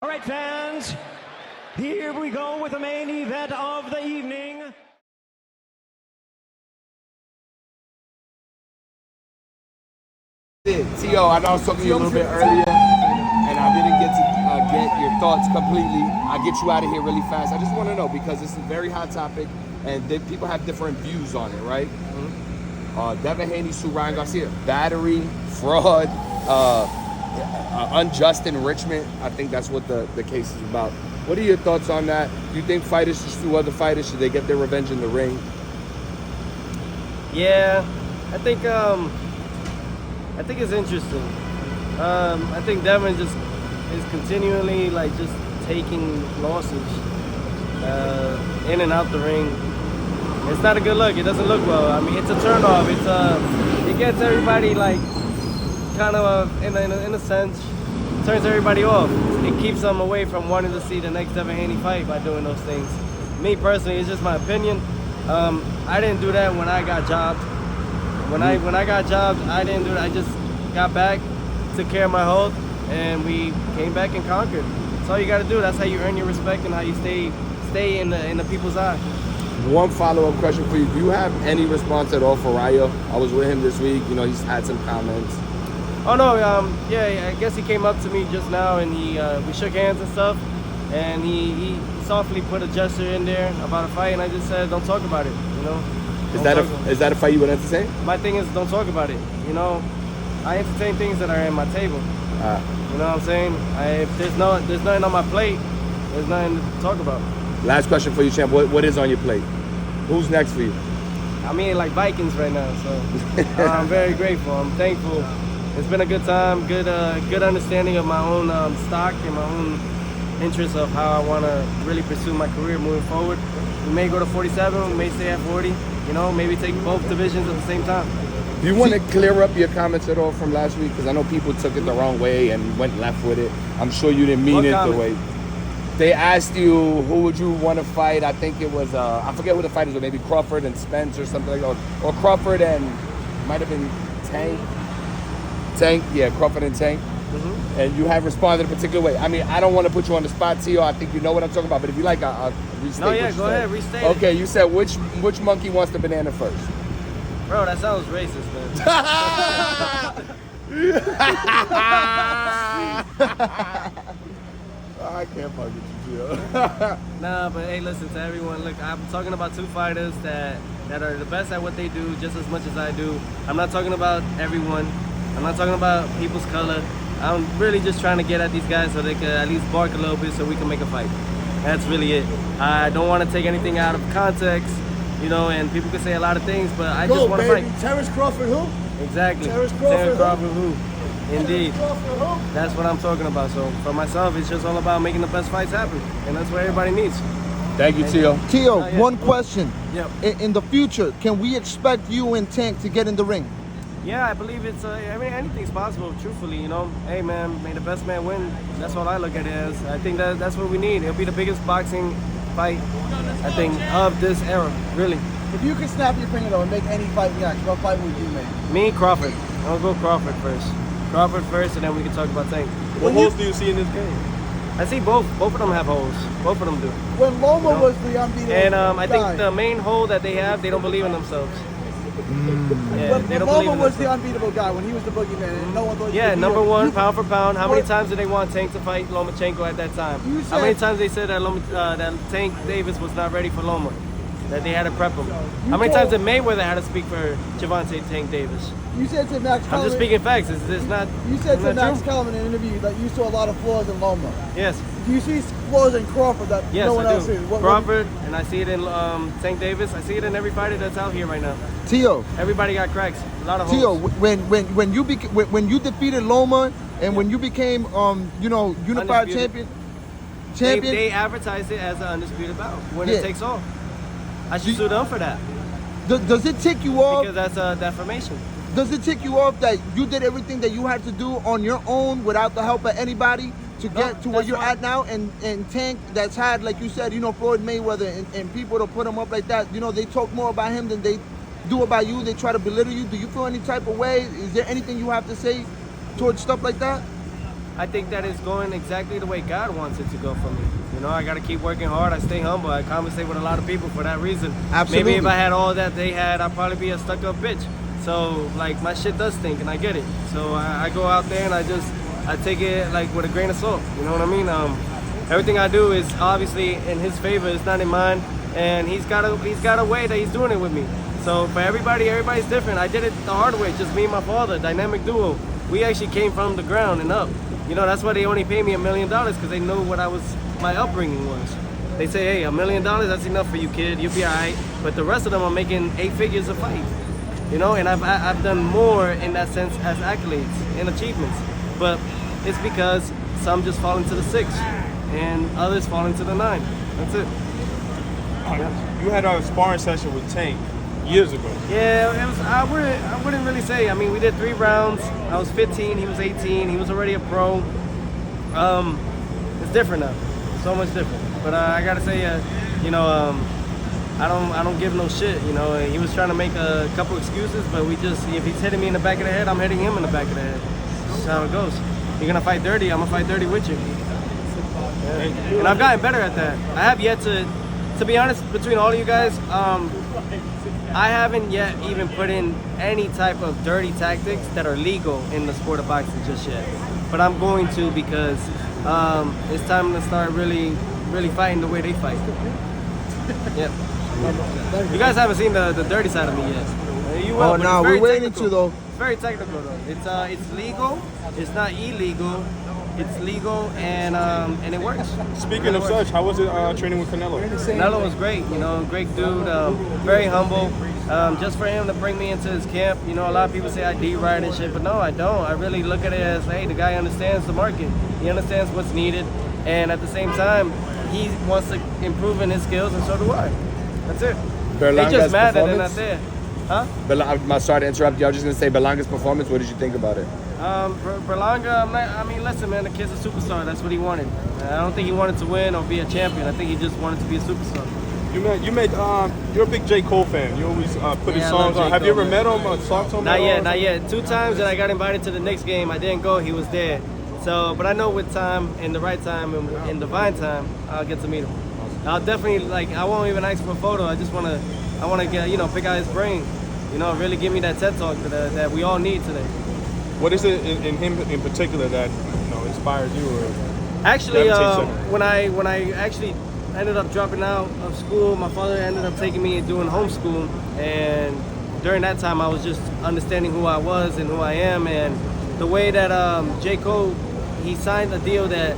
All right, fans, here we go with the main event of the evening. Tio, I know I was talking to you a little bit earlier, and I didn't get to get your thoughts completely. I'll get you out of here really fast. I just want to know, because it's a very hot topic, and people have different views on it, right? Mm-hmm. Devin Haney sued Ryan Garcia. Battery, fraud, unjust enrichment. I think that's what the case is about. What are your thoughts on that? Do you think fighters should sue other fighters? Should they get their revenge in the ring? Yeah, I think it's interesting. I think Devin just is continually just taking losses in and out the ring. It's not a good look. It doesn't look well. I mean, it's a turnoff. It gets everybody kind of in a sense, turns everybody off. It keeps them away from wanting to see the next Devin Haney fight by doing those things. Me personally, it's just my opinion. I didn't do that when I got jobbed. When I got jobbed, I didn't do that. I just got back, took care of my health, and we came back and conquered. That's all you got to do. That's how you earn your respect and how you stay in the people's eye. One follow-up question for you. Do you have any response at all for Rayo? I was with him this week. You know, he's had some comments. Oh no, yeah, I guess he came up to me just now and we shook hands and stuff, and he softly put a gesture in there about a fight, and I just said, don't talk about it, you know. Is that a fight you would entertain? My thing is, don't talk about it, you know. I entertain things that are in my table. You know what I'm saying? If there's nothing on my plate, there's nothing to talk about. Last question for you, champ. What is on your plate? Who's next for you? I'm eating like Vikings right now, so I'm very grateful. I'm thankful. It's been a good time, good understanding of my own stock and my own interest of how I want to really pursue my career moving forward. We may go to 47, we may stay at 40, you know, maybe take both divisions at the same time. Do you want to clear up your comments at all from last week? Because I know people took it the wrong way and went left with it. I'm sure you didn't mean it the way. They asked you who would you want to fight. I think it was, I forget who the fighters were, maybe Crawford and Spence or something like that. Or Crawford and, might have been Tank, yeah, Crawford and Tank. Mm-hmm. And you have responded a particular way. I mean, I don't want to put you on the spot, Tio. I think you know what I'm talking about. But if you like, I'll restate. No, yeah, go ahead, restate. Okay, you said which monkey wants the banana first? Bro, that sounds racist, man. I can't fuck with you, Tio. Nah, but hey, listen to everyone. Look, I'm talking about two fighters that are the best at what they do, just as much as I do. I'm not talking about everyone. I'm not talking about people's color. I'm really just trying to get at these guys so they can at least bark a little bit so we can make a fight. That's really it. I don't want to take anything out of context, you know, and people can say a lot of things, but I just want to fight. Terrence Crawford who? Exactly. Terrence Crawford who? Indeed. That's what I'm talking about. So for myself, it's just all about making the best fights happen, and that's what everybody needs. Thank you, Tio. Tio, one question. Yep. In the future, can we expect you and Tank to get in the ring? Yeah, I believe it's, I mean, anything's possible, truthfully, you know. Hey, man, may the best man win. That's what I look at it as. I think that's what we need. It'll be the biggest boxing fight, I think, of this era, really. If you could snap your finger though and make any fight next, what fight would you make? Me, Crawford. I'll go Crawford first. Crawford first, and then we can talk about Tank. What holes do you see in this game? I see both. Both of them have holes. Both of them do. When Loma was the unbeatable and guy. I think the main hole that they have, they don't believe in themselves. Yeah, when Loma was the unbeatable guy, when he was the boogeyman, and no one thought he could number beat him. one, pound for pound. How many times did they want Tank to fight Lomachenko at that time? How many times they said that that Tank Davis was not ready for Loma? That they had to prep him. How many times did Mayweather had to speak for Gervonta Tank Davis? You said to Max Kellerman. I'm just speaking facts. It's not. You said to Max true. Kellerman in an interview that you saw a lot of flaws in Loma. Yes. Do you see flaws in Crawford that Yes, no one I else do. sees? Crawford, and I see it in Tank Davis. I see it in every fighter that's out here right now. Tio. Everybody got cracks. A lot of Tio, holes. when you defeated Loma and when you became unified Undisputed. champion. They advertised it as an undisputed battle. Winner takes all. I should sue them for that. Does it tick you off? Because that's a defamation. Does it tick you off that you did everything that you had to do on your own without the help of anybody to get to where you're at now? And Tank, that's had, like you said, Floyd Mayweather and people to put him up like that, they talk more about him than they do about you. They try to belittle you. Do you feel any type of way? Is there anything you have to say towards stuff like that? I think that it's going exactly the way God wants it to go for me. You know, I got to keep working hard. I stay humble. I conversate with a lot of people for that reason. Absolutely. Maybe if I had all that they had, I'd probably be a stuck-up bitch. So, like, my shit does stink, and I get it. So I go out there and I take it like with a grain of salt. You know what I mean? Everything I do is obviously in his favor. It's not in mine. And he's got a way that he's doing it with me. So for everybody's different. I did it the hard way, just me and my father, dynamic duo. We actually came from the ground and up. You know, that's why they only pay me $1 million, because they know what my upbringing was. They say, hey, $1 million, that's enough for you, kid. You'll be all right. But the rest of them are making 8 figures a fight. You know, and I've done more in that sense as accolades and achievements. But it's because some just fall into the 6 and others fall into the 9. That's it. You had a sparring session with Tank years ago. Yeah, it was. I wouldn't really say. I mean, we did 3 rounds. I was 15. He was 18. He was already a pro. It's different now. So much different. But I gotta say, you know, I don't give no shit. You know, he was trying to make a couple excuses, but if he's hitting me in the back of the head, I'm hitting him in the back of the head. That's how it goes. You're gonna fight dirty. I'm gonna fight dirty with you. Yeah. And I've gotten better at that. I have yet to be honest, between all of you guys, I haven't yet even put in any type of dirty tactics that are legal in the sport of boxing just yet. But I'm going to, because it's time to start really fighting the way they fight. Yep. You guys haven't seen the dirty side of me yet. You will, Oh no, we're waiting to though. It's very technical though. It's legal. It's not illegal. It's legal, and it works. Speaking of such, how was it training with Canelo? Canelo was great, you know, great dude, very humble. Just for him to bring me into his camp, you know, a lot of people say I D-ride and shit, but no, I don't. I really look at it as, hey, the guy understands the market. He understands what's needed, and at the same time, he wants to improve in his skills, and so do I. That's it. They just mad that they're not there. Huh? I'm sorry to interrupt you. I was just going to say Berlanga's performance. What did you think about it? Berlanga, I mean, listen, man, the kid's a superstar. That's what he wanted. I don't think he wanted to win or be a champion. I think he just wanted to be a superstar. You're a big J. Cole fan. You always put his songs on. Have you ever met him or talked to him? Not yet. 2 times that I got invited to the Knicks game, I didn't go. He was there. So, but I know with time, in the right time, and in divine time, I'll get to meet him. I'll definitely, I won't even ask for a photo. I want to get, pick out his brain. Really give me that TED talk that we all need today. What is it in him in particular that inspires you? Or actually, when I actually ended up dropping out of school, my father ended up taking me and doing homeschool, and during that time I was just understanding who I was and who I am, and the way that J. Cole, he signed a deal that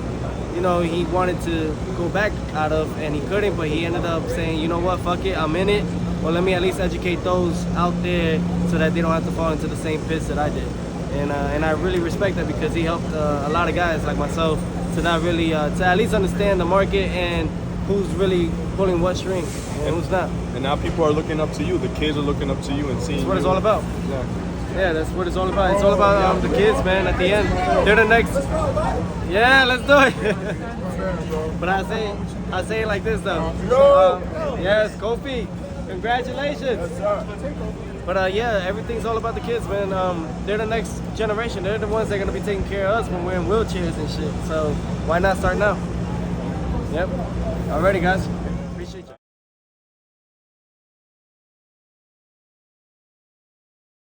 he wanted to go back out of, and he couldn't, but he ended up saying, you know what, fuck it, I'm in it. Well, let me at least educate those out there so that they don't have to fall into the same pits that I did. And I really respect that, because he helped a lot of guys like myself to not really, to at least understand the market and who's really pulling what string and who's not. And now people are looking up to you. The kids are looking up to you and seeing. That's what it's all about. Yeah, that's what it's all about. It's all about the kids, man. At the end, they're the next. Yeah, let's do it. But I say it like this though. Yes, Kofi, congratulations. But yeah, everything's all about the kids, man. They're the next generation. They're the ones that are gonna be taking care of us when we're in wheelchairs and shit. So why not start now? Yep. Alrighty, guys.